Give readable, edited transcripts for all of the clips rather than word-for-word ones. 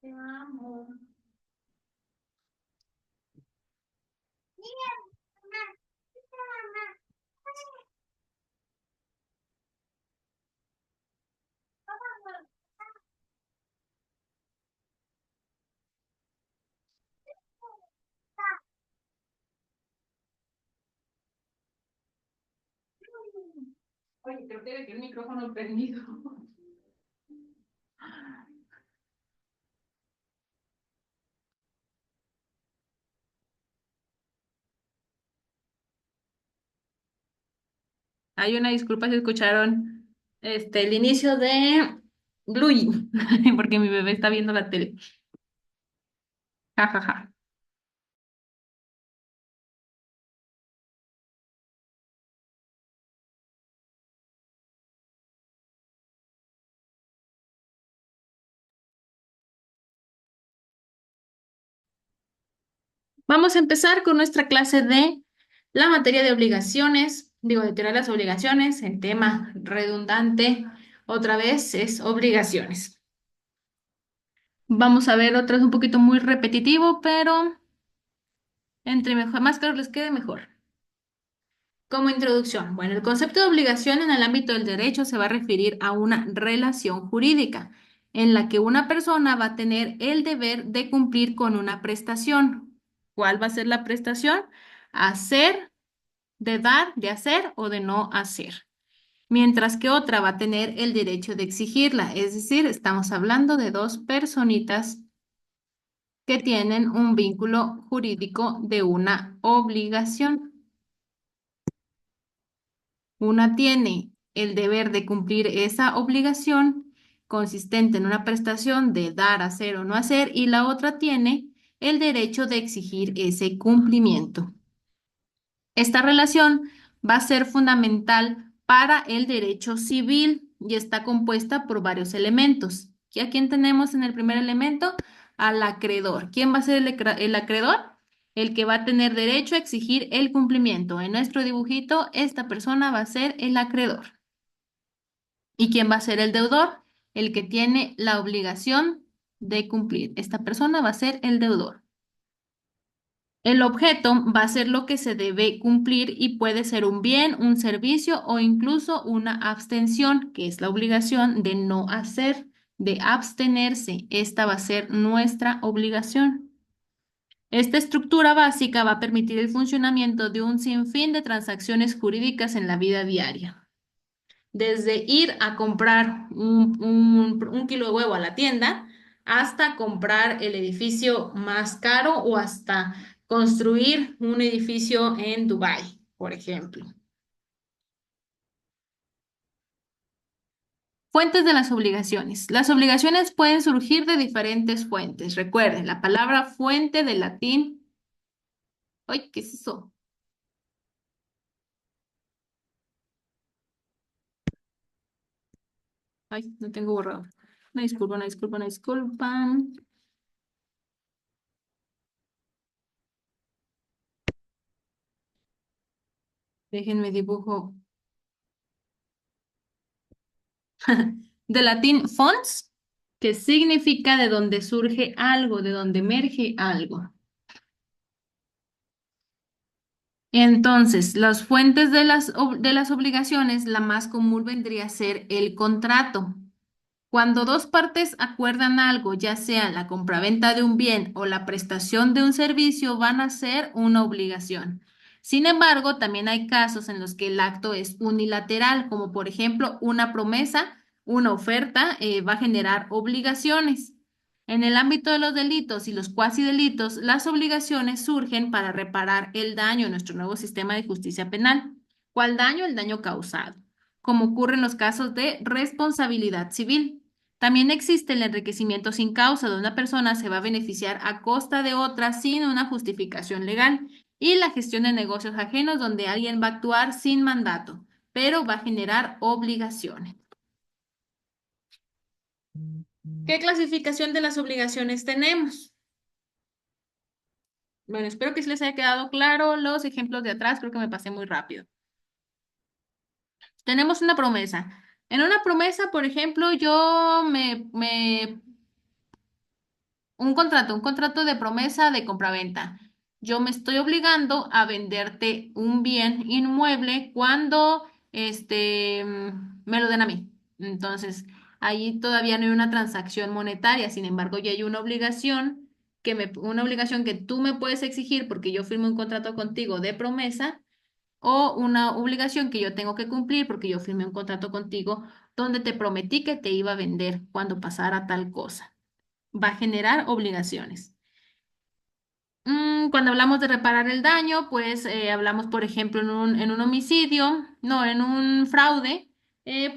Te amo. Oye, creo que dejé el micrófono prendido. Hay una disculpa si escucharon el inicio de Bluey, porque mi bebé está viendo la tele. Ja, ja, ja. Vamos a empezar con nuestra clase de la materia de obligaciones, digo, de teoría de las obligaciones, el tema redundante, otra vez es obligaciones. Vamos a ver otra vez un poquito muy repetitivo, pero entre mejor, más claro les quede mejor. Como introducción, bueno, el concepto de obligación en el ámbito del derecho se va a referir a una relación jurídica en la que una persona va a tener el deber de cumplir con una prestación. ¿Cuál va a ser la prestación? Hacer, de dar, de hacer o de no hacer. Mientras que otra va a tener el derecho de exigirla. Es decir, estamos hablando de dos personitas que tienen un vínculo jurídico de una obligación. Una tiene el deber de cumplir esa obligación consistente en una prestación de dar, hacer o no hacer, y la otra tiene el derecho de exigir ese cumplimiento. Esta relación va a ser fundamental para el derecho civil y está compuesta por varios elementos. ¿Y a quién tenemos en el primer elemento? Al acreedor. ¿Quién va a ser el acreedor? El que va a tener derecho a exigir el cumplimiento. En nuestro dibujito, esta persona va a ser el acreedor. ¿Y quién va a ser el deudor? El que tiene la obligación de cumplir. Esta persona va a ser el deudor. El objeto va a ser lo que se debe cumplir y puede ser un bien, un servicio o incluso una abstención, que es la obligación de no hacer, de abstenerse. Esta va a ser nuestra obligación. Esta estructura básica va a permitir el funcionamiento de un sinfín de transacciones jurídicas en la vida diaria. Desde ir a comprar un kilo de huevo a la tienda hasta comprar el edificio más caro o hasta construir un edificio en Dubái, por ejemplo. Fuentes de las obligaciones. Las obligaciones pueden surgir de diferentes fuentes. Recuerden, la palabra fuente del latín. ¡Ay, qué es eso! Ay, no tengo borrado. Una disculpa, una disculpa, una disculpa. Déjenme dibujo. De latín fons, que significa de donde surge algo, de donde emerge algo. Entonces, las fuentes de las obligaciones, la más común vendría a ser el contrato. Cuando dos partes acuerdan algo, ya sea la compraventa de un bien o la prestación de un servicio, van a ser una obligación. Sin embargo, también hay casos en los que el acto es unilateral, como por ejemplo una promesa, una oferta, va a generar obligaciones. En el ámbito de los delitos y los cuasi delitos, las obligaciones surgen para reparar el daño en nuestro nuevo sistema de justicia penal. ¿Cuál daño? El daño causado, como ocurre en los casos de responsabilidad civil. También existe el enriquecimiento sin causa, donde una persona se va a beneficiar a costa de otra sin una justificación legal, y la gestión de negocios ajenos, donde alguien va a actuar sin mandato, pero va a generar obligaciones. ¿Qué clasificación de las obligaciones tenemos? Bueno, espero que sí les haya quedado claro los ejemplos de atrás, creo que me pasé muy rápido. Tenemos una promesa. En una promesa, por ejemplo, yo me Un contrato de promesa de compraventa. Yo me estoy obligando a venderte un bien inmueble cuando me lo den a mí. Entonces, ahí todavía no hay una transacción monetaria, sin embargo, ya hay una obligación una obligación que tú me puedes exigir porque yo firmé un contrato contigo de promesa o una obligación que yo tengo que cumplir porque yo firmé un contrato contigo donde te prometí que te iba a vender cuando pasara tal cosa. Va a generar obligaciones. Cuando hablamos de reparar el daño, pues hablamos, por ejemplo, en un homicidio, no, en un fraude,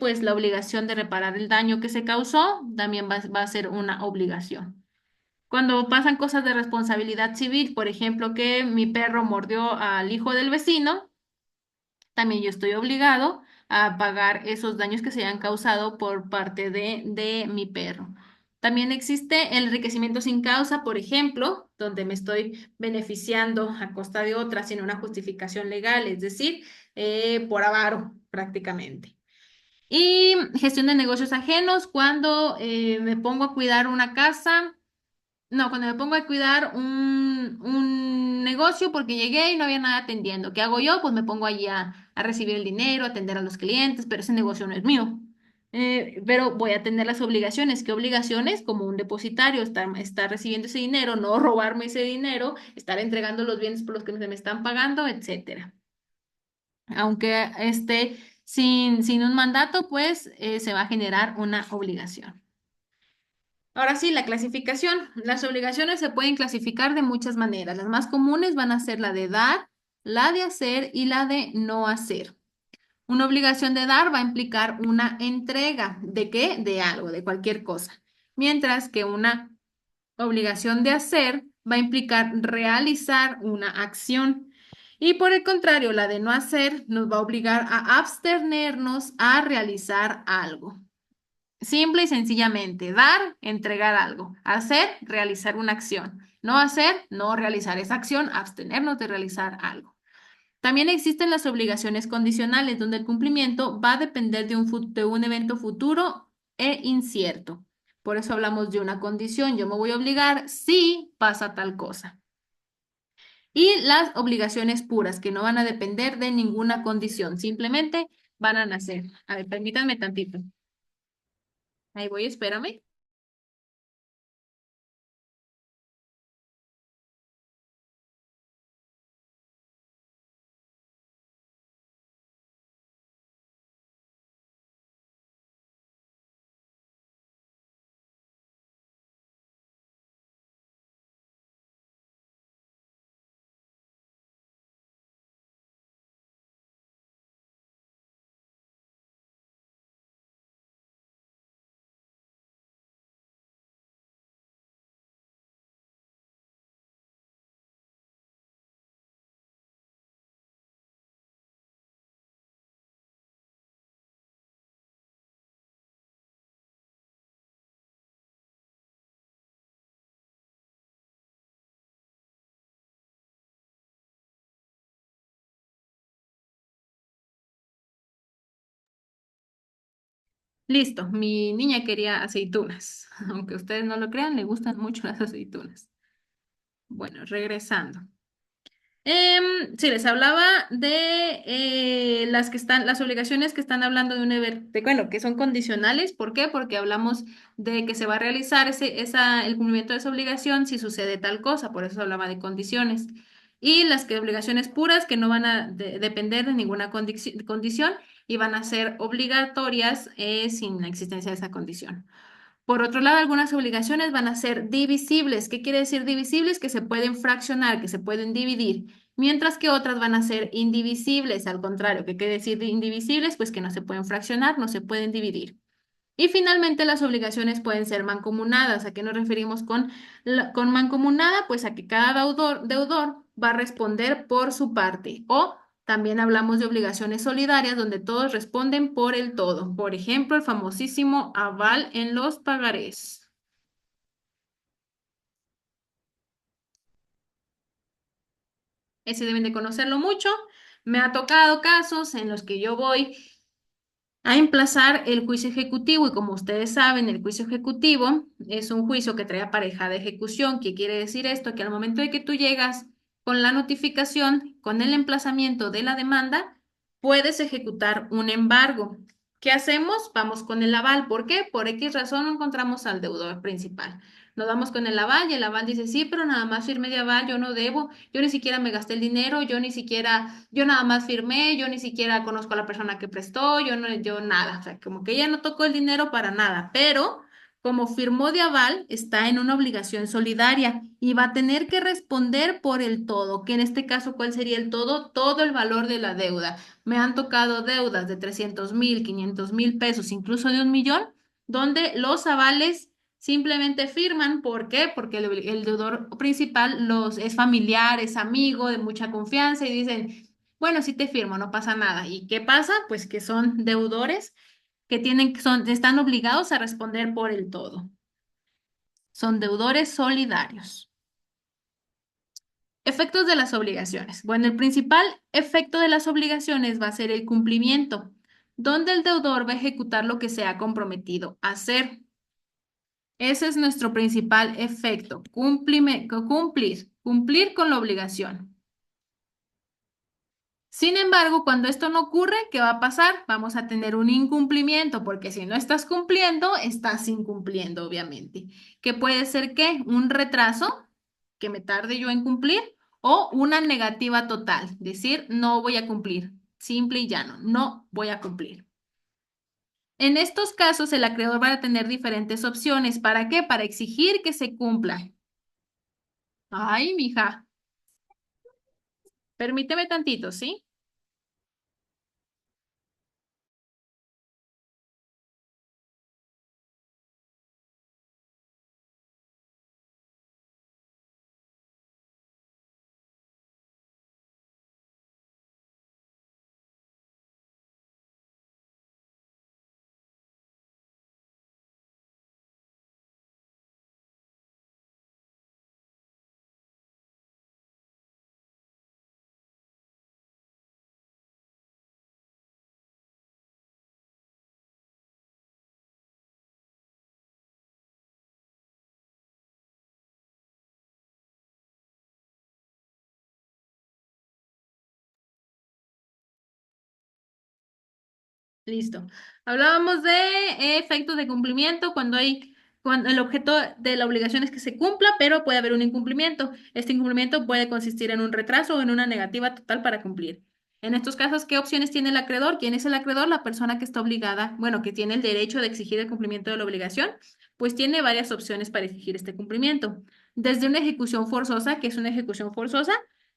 pues la obligación de reparar el daño que se causó también va a ser una obligación. Cuando pasan cosas de responsabilidad civil, por ejemplo, que mi perro mordió al hijo del vecino, también yo estoy obligado a pagar esos daños que se hayan causado por parte de mi perro. También existe el enriquecimiento sin causa, por ejemplo, donde me estoy beneficiando a costa de otra sin una justificación legal, es decir, por avaro prácticamente. Y gestión de negocios ajenos, cuando me pongo a cuidar una casa. No, cuando me pongo a cuidar un negocio porque llegué y no había nada atendiendo. ¿Qué hago yo? Pues me pongo allí a recibir el dinero, a atender a los clientes, pero ese negocio no es mío. Pero voy a atender las obligaciones. ¿Qué obligaciones? Como un depositario, estar recibiendo ese dinero, no robarme ese dinero, estar entregando los bienes por los que se me están pagando, etcétera. Aunque esté sin un mandato, pues se va a generar una obligación. Ahora sí, la clasificación. Las obligaciones se pueden clasificar de muchas maneras. Las más comunes van a ser la de dar, la de hacer y la de no hacer. Una obligación de dar va a implicar una entrega. ¿De qué? De algo, de cualquier cosa. Mientras que una obligación de hacer va a implicar realizar una acción. Y por el contrario, la de no hacer nos va a obligar a abstenernos a realizar algo. Simple y sencillamente, dar, entregar algo, hacer, realizar una acción, no hacer, no realizar esa acción, abstenernos de realizar algo. También existen las obligaciones condicionales, donde el cumplimiento va a depender de un evento futuro e incierto. Por eso hablamos de una condición. Yo me voy a obligar si pasa tal cosa. Y las obligaciones puras, que no van a depender de ninguna condición, simplemente van a nacer. A ver, permítanme tantito. Ahí voy, espérame. Listo, mi niña quería aceitunas. Aunque ustedes no lo crean, le gustan mucho las aceitunas. Bueno, regresando. Sí, les hablaba de las obligaciones que están hablando de un evento, bueno, que son condicionales. ¿Por qué? Porque hablamos de que se va a realizar el cumplimiento de esa obligación si sucede tal cosa, por eso hablaba de condiciones. Y obligaciones puras que no van a depender de ninguna condición y van a ser obligatorias sin la existencia de esa condición. Por otro lado, algunas obligaciones van a ser divisibles. ¿Qué quiere decir divisibles? Que se pueden fraccionar, que se pueden dividir, mientras que otras van a ser indivisibles. Al contrario, ¿qué quiere decir indivisibles? Pues que no se pueden fraccionar, no se pueden dividir. Y finalmente las obligaciones pueden ser mancomunadas. ¿A qué nos referimos con mancomunada? Pues a que cada deudor va a responder por su parte. O también hablamos de obligaciones solidarias donde todos responden por el todo. Por ejemplo, el famosísimo aval en los pagarés. Ese deben de conocerlo mucho. Me ha tocado casos en los que yo voy a emplazar el juicio ejecutivo. Y como ustedes saben, el juicio ejecutivo es un juicio que trae aparejada ejecución. ¿Qué quiere decir esto? Que al momento de que tú llegas con la notificación, con el emplazamiento de la demanda, puedes ejecutar un embargo. ¿Qué hacemos? Vamos con el aval. ¿Por qué? Por X razón no encontramos al deudor principal. Nos vamos con el aval y el aval dice, sí, pero nada más firmé de aval, yo no debo, yo ni siquiera me gasté el dinero, yo ni siquiera, yo nada más firmé, yo ni siquiera conozco a la persona que prestó, yo no, yo nada, o sea, como que ella no tocó el dinero para nada, pero como firmó de aval, está en una obligación solidaria y va a tener que responder por el todo, que en este caso, ¿cuál sería el todo? Todo el valor de la deuda. Me han tocado deudas de 300,000, 500,000 pesos, incluso de 1 millón, donde los avales simplemente firman. ¿Por qué? Porque el deudor principal es familiar, es amigo de mucha confianza y dicen, bueno, sí te firmo, no pasa nada. ¿Y qué pasa? Pues que son deudores que están obligados a responder por el todo. Son deudores solidarios. Efectos de las obligaciones. Bueno, el principal efecto de las obligaciones va a ser el cumplimiento, donde el deudor va a ejecutar lo que se ha comprometido a hacer. Ese es nuestro principal efecto, cumplir con la obligación. Sin embargo, cuando esto no ocurre, ¿qué va a pasar? Vamos a tener un incumplimiento, porque si no estás cumpliendo, estás incumpliendo, obviamente. ¿Qué puede ser qué? Un retraso, que me tarde yo en cumplir, o una negativa total, decir, no voy a cumplir, simple y llano, no voy a cumplir. En estos casos, el acreedor va a tener diferentes opciones. ¿Para qué? Para exigir que se cumpla. Ay, mija, permíteme tantito, ¿sí? Listo. Hablábamos de efectos de cumplimiento cuando el objeto de la obligación es que se cumpla, pero puede haber un incumplimiento. Este incumplimiento puede consistir en un retraso o en una negativa total para cumplir. En estos casos, ¿qué opciones tiene el acreedor? ¿Quién es el acreedor? La persona que está obligada, bueno, que tiene el derecho de exigir el cumplimiento de la obligación, pues tiene varias opciones para exigir este cumplimiento. Desde una ejecución forzosa, que es una ejecución forzosa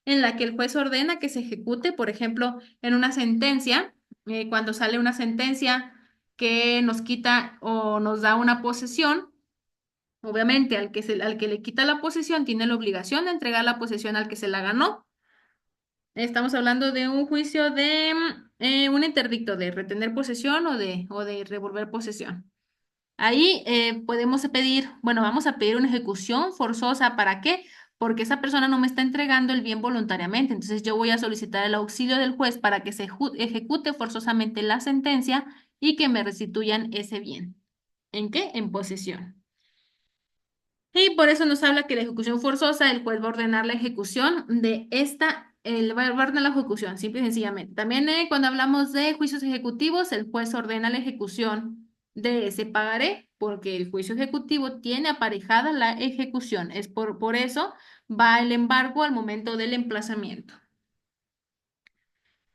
en la que el juez ordena que se ejecute, por ejemplo, en una sentencia cuando sale una sentencia que nos quita o nos da una posesión, obviamente al que le quita la posesión tiene la obligación de entregar la posesión al que se la ganó. Estamos hablando de un juicio de un interdicto de retener posesión o de revolver posesión. Ahí podemos pedir, bueno, vamos a pedir una ejecución forzosa. ¿Para qué? Porque esa persona no me está entregando el bien voluntariamente. Entonces yo voy a solicitar el auxilio del juez para que se ejecute forzosamente la sentencia y que me restituyan ese bien. ¿En qué? En posesión. Y por eso nos habla que la ejecución forzosa, el juez va a ordenar la ejecución de esta, va a ordenar la ejecución, simple y sencillamente. También cuando hablamos de juicios ejecutivos, el juez ordena la ejecución de ese pagaré, porque el juicio ejecutivo tiene aparejada la ejecución. Es por eso va el embargo al momento del emplazamiento.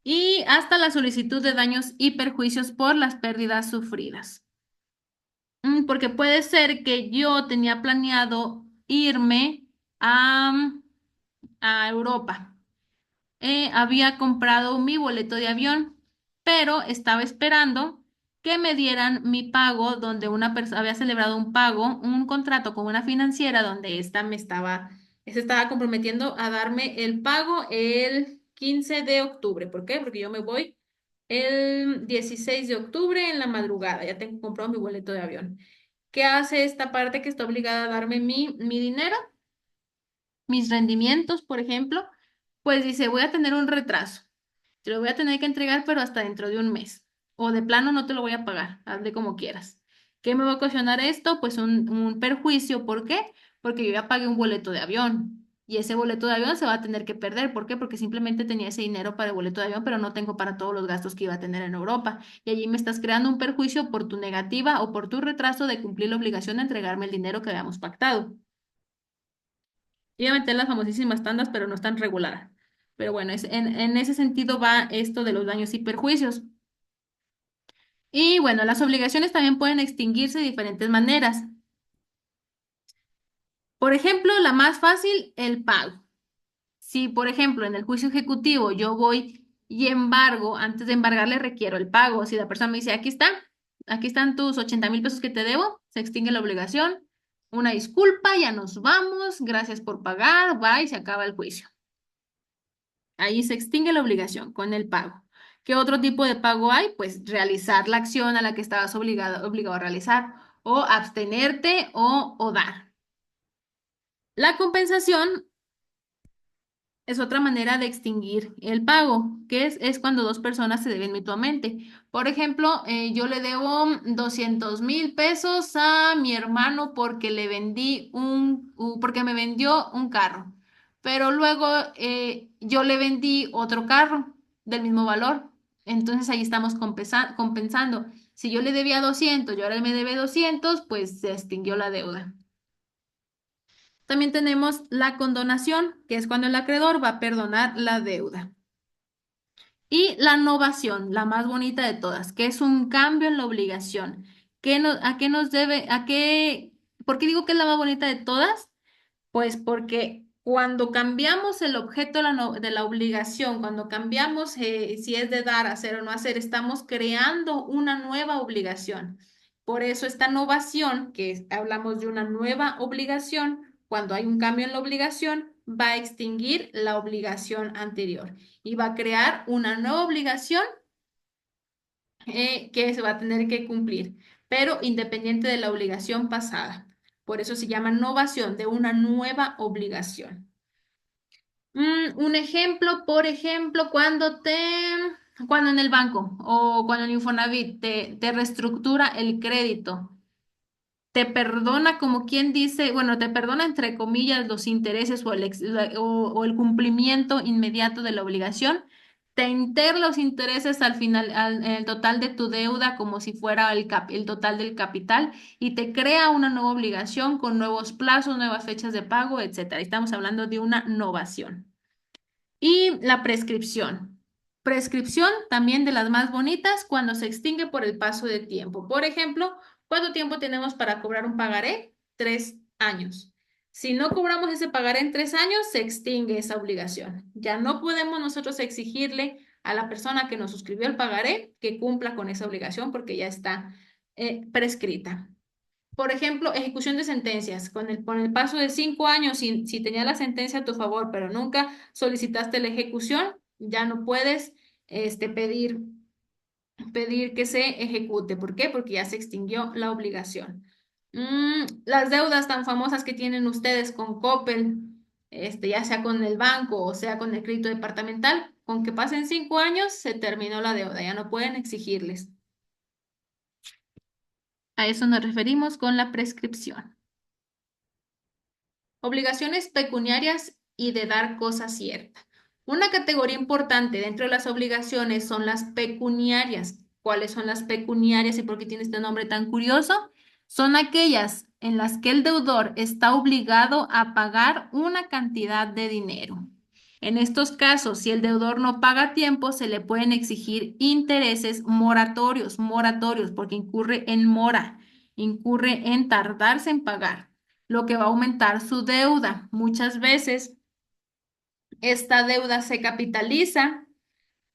Y hasta la solicitud de daños y perjuicios por las pérdidas sufridas. Porque puede ser que yo tenía planeado irme a Europa. Había comprado mi boleto de avión, pero estaba esperando que me dieran mi pago, donde una persona había celebrado un pago, un contrato con una financiera donde se estaba comprometiendo a darme el pago el 15 de octubre. ¿Por qué? Porque yo me voy el 16 de octubre en la madrugada. Ya tengo comprado mi boleto de avión. ¿Qué hace esta parte que está obligada a darme mi dinero? Mis rendimientos, por ejemplo, pues dice, voy a tener un retraso. Te lo voy a tener que entregar, pero hasta dentro de un mes. o de plano no te lo voy a pagar, hazle como quieras. ¿Qué me va a ocasionar esto? Pues un perjuicio. ¿Por qué? Porque yo ya pagué un boleto de avión y ese boleto de avión se va a tener que perder. ¿Por qué? Porque simplemente tenía ese dinero para el boleto de avión, pero no tengo para todos los gastos que iba a tener en Europa. Y allí me estás creando un perjuicio por tu negativa o por tu retraso de cumplir la obligación de entregarme el dinero que habíamos pactado. Iba a meter las famosísimas tandas, pero no están reguladas. Pero bueno, en ese sentido va esto de los daños y perjuicios. Y bueno, las obligaciones también pueden extinguirse de diferentes maneras. Por ejemplo, la más fácil, el pago. Si, por ejemplo, en el juicio ejecutivo yo voy y embargo, antes de embargarle requiero el pago. Si la persona me dice, aquí están tus 80,000 pesos que te debo, se extingue la obligación. Una disculpa, ya nos vamos, gracias por pagar, va y se acaba el juicio. Ahí se extingue la obligación con el pago. ¿Qué otro tipo de pago hay? Pues realizar la acción a la que estabas obligado a realizar o abstenerte o dar. La compensación es otra manera de extinguir el pago, que es cuando dos personas se deben mutuamente. Por ejemplo, yo le debo 200,000 pesos a mi hermano porque le vendí porque me vendió un carro, pero luego yo le vendí otro carro del mismo valor. Entonces ahí estamos compensando. Si yo le debía 200 y ahora él me debe 200, pues se extinguió la deuda. También tenemos la condonación, que es cuando el acreedor va a perdonar la deuda. Y la novación, la más bonita de todas, que es un cambio en la obligación. ¿A qué nos debe, por qué digo que es la más bonita de todas? Pues porque cuando cambiamos el objeto de de la obligación, cuando cambiamos si es de dar, hacer o no hacer, estamos creando una nueva obligación. Por eso esta novación, hablamos de una nueva obligación, cuando hay un cambio en la obligación, va a extinguir la obligación anterior y va a crear una nueva obligación que se va a tener que cumplir, pero independiente de la obligación pasada. Por eso se llama novación de una nueva obligación. Un ejemplo, por ejemplo, cuando en el banco o cuando en Infonavit te reestructura el crédito, te perdona como quien dice, bueno, te perdona entre comillas los intereses o el cumplimiento inmediato de la obligación, te integra los intereses al final, en el total de tu deuda como si fuera el total del capital y te crea una nueva obligación con nuevos plazos, nuevas fechas de pago, etcétera. Estamos hablando de una novación. Y la prescripción. Prescripción también de las más bonitas cuando se extingue por el paso de tiempo. Por ejemplo, ¿cuánto tiempo tenemos para cobrar un pagaré? 3 años. Si no cobramos ese pagaré en 3 años, se extingue esa obligación. Ya no podemos nosotros exigirle a la persona que nos suscribió el pagaré que cumpla con esa obligación porque ya está prescrita. Por ejemplo, ejecución de sentencias. Con el paso de 5 años, si tenías la sentencia a tu favor, pero nunca solicitaste la ejecución, ya no puedes pedir que se ejecute. ¿Por qué? Porque ya se extinguió la obligación. Las deudas tan famosas que tienen ustedes con Coppel, ya sea con el banco o sea con el crédito departamental, con que pasen 5 años, se terminó la deuda, ya no pueden exigirles. A eso nos referimos con la prescripción. Obligaciones pecuniarias y de dar cosa cierta. Una categoría importante dentro de las obligaciones son las pecuniarias. ¿Cuáles son las pecuniarias y por qué tiene este nombre tan curioso? Son aquellas en las que el deudor está obligado a pagar una cantidad de dinero. En estos casos, si el deudor no paga a tiempo, se le pueden exigir intereses moratorios, porque incurre en mora, incurre en tardarse en pagar, lo que va a aumentar su deuda. Muchas veces esta deuda se capitaliza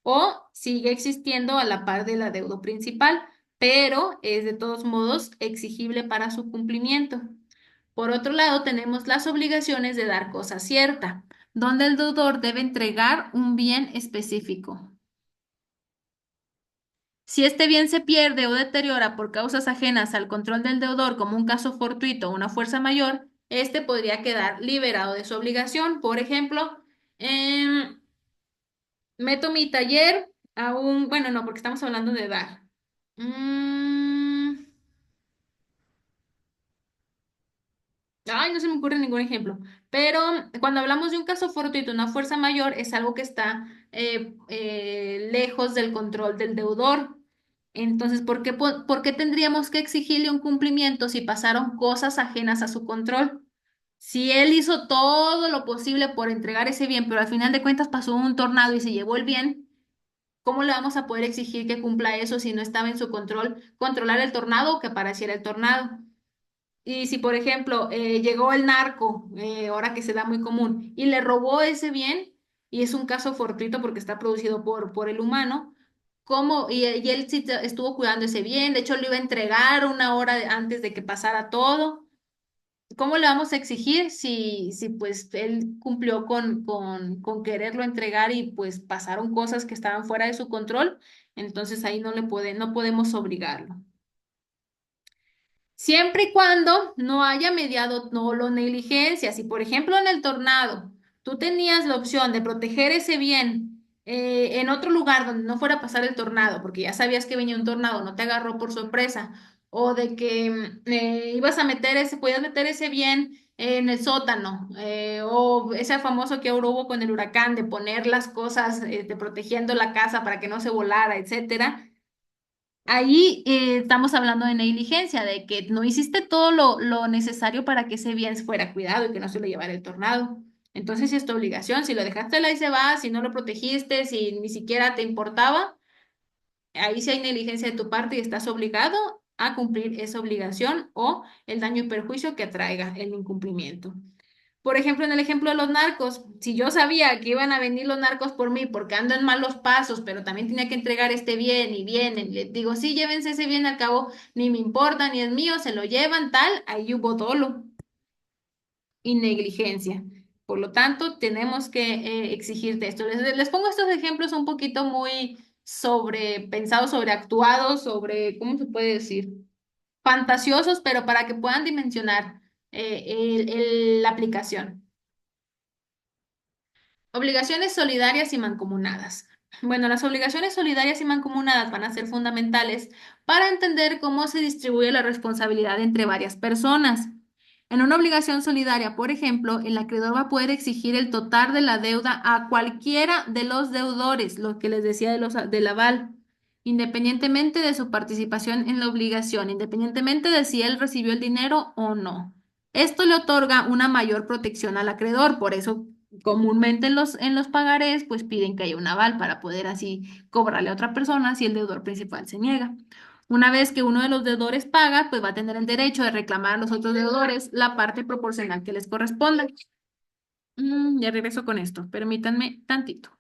o sigue existiendo a la par de la deuda principal, pero es de todos modos exigible para su cumplimiento. Por otro lado, tenemos las obligaciones de dar cosa cierta, donde el deudor debe entregar un bien específico. Si este bien se pierde o deteriora por causas ajenas al control del deudor, como un caso fortuito o una fuerza mayor, este podría quedar liberado de su obligación. Por ejemplo, meto mi taller bueno, no, porque estamos hablando de dar. Mm, Ay, no se me ocurre ningún ejemplo. Pero cuando hablamos de un caso fortuito, una fuerza mayor, es algo que está lejos del control del deudor. Entonces, ¿por qué tendríamos que exigirle un cumplimiento si pasaron cosas ajenas a su control? Si él hizo todo lo posible por entregar ese bien, pero al final de cuentas pasó un tornado y se llevó el bien, ¿cómo le vamos a poder exigir que cumpla eso si no estaba en su control controlar el tornado o que apareciera el tornado? Y si, por ejemplo, llegó el narco, ahora que se da muy común, y le robó ese bien, y es un caso fortuito porque está producido por el humano, ¿cómo? Y él sí estuvo cuidando ese bien, de hecho lo iba a entregar una hora antes de que pasara todo. ¿Cómo le vamos a exigir si pues él cumplió con quererlo entregar y pues pasaron cosas que estaban fuera de su control? Entonces ahí no podemos obligarlo. Siempre y cuando no haya mediado no lo negligencia. Si, por ejemplo, en el tornado tú tenías la opción de proteger ese bien en otro lugar donde no fuera a pasar el tornado, porque ya sabías que venía un tornado, no te agarró por sorpresa, o de que ibas a podías meter ese bien en el sótano, o ese famoso que ahora hubo con el huracán de poner las cosas, protegiendo la casa para que no se volara, etcétera. Ahí estamos hablando de negligencia, de que no hiciste todo lo necesario para que ese bien fuera cuidado y que no se lo llevara el tornado. Entonces, sí es tu obligación. Si lo dejaste ahí se va, si no lo protegiste, si ni siquiera te importaba, ahí sí hay negligencia de tu parte y estás obligado a cumplir esa obligación o el daño y perjuicio que atraiga el incumplimiento. Por ejemplo, en el ejemplo de los narcos, si yo sabía que iban a venir los narcos por mí porque ando en malos pasos, pero también tenía que entregar este bien y vienen, les digo, sí, llévense ese bien, al cabo ni me importa ni es mío, se lo llevan, tal, ahí hubo dolo y negligencia. Por lo tanto, tenemos que exigirte esto. Les pongo estos ejemplos un poquito muy pensados, sobreactuados, ¿cómo se puede decir? Fantasiosos, pero para que puedan dimensionar la aplicación. Obligaciones solidarias y mancomunadas. Bueno, las obligaciones solidarias y mancomunadas van a ser fundamentales para entender cómo se distribuye la responsabilidad entre varias personas. En una obligación solidaria, por ejemplo, el acreedor va a poder exigir el total de la deuda a cualquiera de los deudores, lo que les decía del aval, independientemente de su participación en la obligación, independientemente de si él recibió el dinero o no. Esto le otorga una mayor protección al acreedor, por eso comúnmente en los pagarés, pues piden que haya un aval para poder así cobrarle a otra persona si el deudor principal se niega. Una vez que uno de los deudores paga, pues va a tener el derecho de reclamar a los otros deudores la parte proporcional que les corresponda. Ya regreso con esto. Permítanme tantito.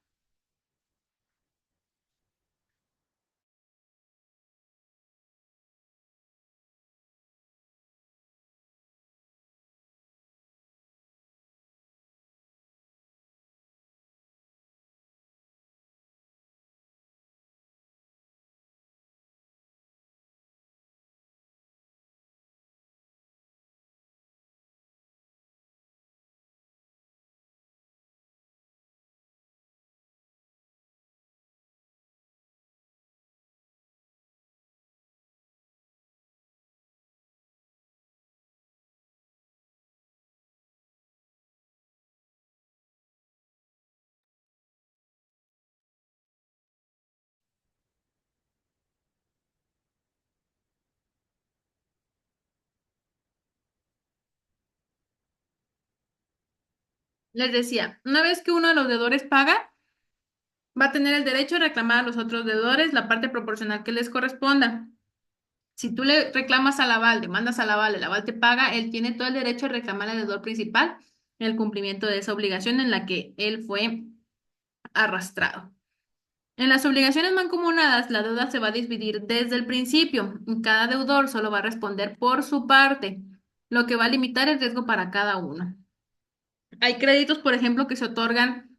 Les decía, una vez que uno de los deudores paga, va a tener el derecho de reclamar a los otros deudores la parte proporcional que les corresponda. Si tú le reclamas al aval, demandas al aval, el aval te paga, él tiene todo el derecho de reclamar al deudor principal el cumplimiento de esa obligación en la que él fue arrastrado. En las obligaciones mancomunadas, la deuda se va a dividir desde el principio. Cada deudor solo va a responder por su parte, lo que va a limitar el riesgo para cada uno. Hay créditos, por ejemplo, que se otorgan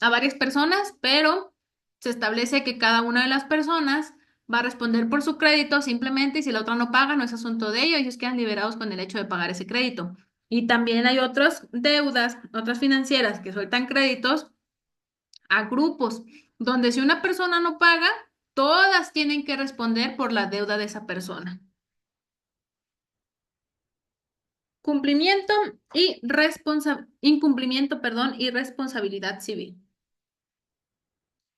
a varias personas, pero se establece que cada una de las personas va a responder por su crédito simplemente y si la otra no paga, no es asunto de ellos, ellos quedan liberados con el hecho de pagar ese crédito. Y también hay otras deudas, otras financieras que sueltan créditos a grupos, donde si una persona no paga, Todas tienen que responder por la deuda de esa persona. Cumplimiento y incumplimiento, perdón, y responsabilidad civil.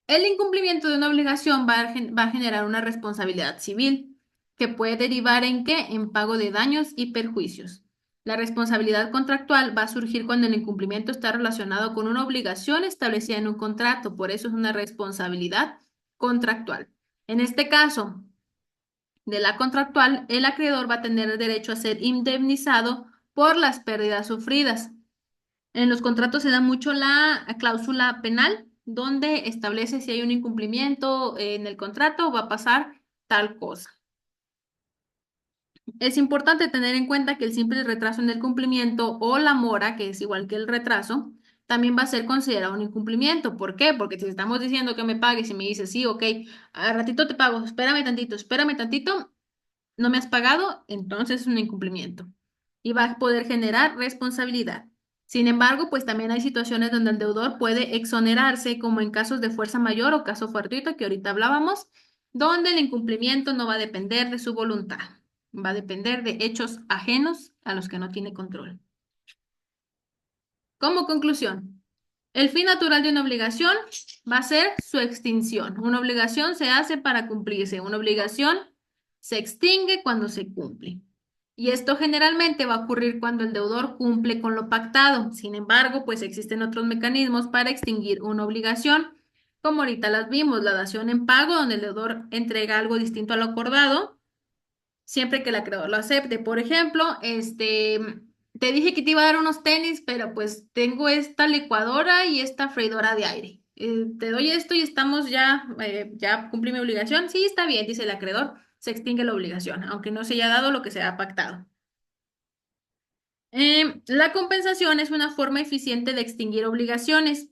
El incumplimiento de una obligación va a generar una responsabilidad civil que puede derivar en qué? En pago de daños y perjuicios. La responsabilidad contractual va a surgir cuando el incumplimiento está relacionado con una obligación establecida en un contrato, por eso es una responsabilidad contractual. En este caso, de la contractual, el acreedor va a tener el derecho a ser indemnizado por las pérdidas sufridas. En los contratos se da mucho la cláusula penal, donde establece si hay un incumplimiento en el contrato, va a pasar tal cosa. Es importante tener en cuenta que el simple retraso en el cumplimiento o la mora, que es igual que el retraso, también va a ser considerado un incumplimiento. ¿Por qué? Porque si estamos diciendo que me pagues y me dices, sí, ok, al ratito te pago, espérame tantito, no me has pagado, entonces es un incumplimiento y va a poder generar responsabilidad. Sin embargo, pues también hay situaciones donde el deudor puede exonerarse, como en casos de fuerza mayor o caso fortuito que ahorita hablábamos, donde el incumplimiento no va a depender de su voluntad, va a depender de hechos ajenos a los que no tiene control. Como conclusión, el fin natural de una obligación va a ser su extinción. Una obligación se hace para cumplirse. Una obligación se extingue cuando se cumple. Y esto generalmente va a ocurrir cuando el deudor cumple con lo pactado. Sin embargo, pues existen otros mecanismos para extinguir una obligación, como ahorita las vimos, la dación en pago, donde el deudor entrega algo distinto a lo acordado siempre que el acreedor lo acepte. Por ejemplo, te dije que te iba a dar unos tenis, pero pues tengo esta licuadora y esta freidora de aire. Te doy esto y estamos ya cumplí mi obligación. Sí, está bien, dice el acreedor, se extingue la obligación, aunque no se haya dado lo que se ha pactado. La compensación es una forma eficiente de extinguir obligaciones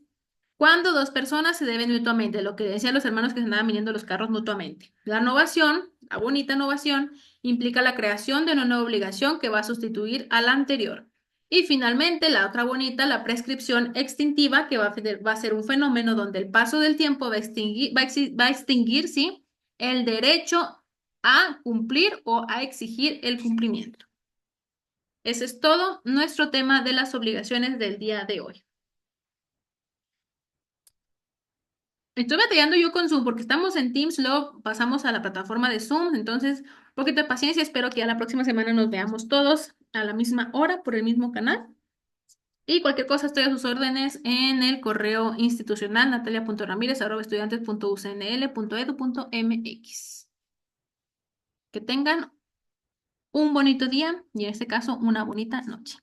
cuando dos personas se deben mutuamente, lo que decían los hermanos que se andaban viniendo los carros mutuamente. La novación, la bonita novación, implica la creación de una nueva obligación que va a sustituir a la anterior. Y finalmente, la otra bonita, la prescripción extintiva, que va a ser un fenómeno donde el paso del tiempo va a extinguir, ¿sí? El derecho a cumplir o a exigir el cumplimiento. Ese es todo nuestro tema de las obligaciones del día de hoy. Estoy batallando yo con Zoom porque estamos en Teams, luego pasamos a la plataforma de Zoom, entonces, un poquito de paciencia, espero que ya la próxima semana nos veamos todos a la misma hora por el mismo canal. Y cualquier cosa estoy a sus órdenes en el correo institucional natalia.ramirez@estudiantes.ucnl.edu.mx. Que tengan un bonito día y en este caso una bonita noche.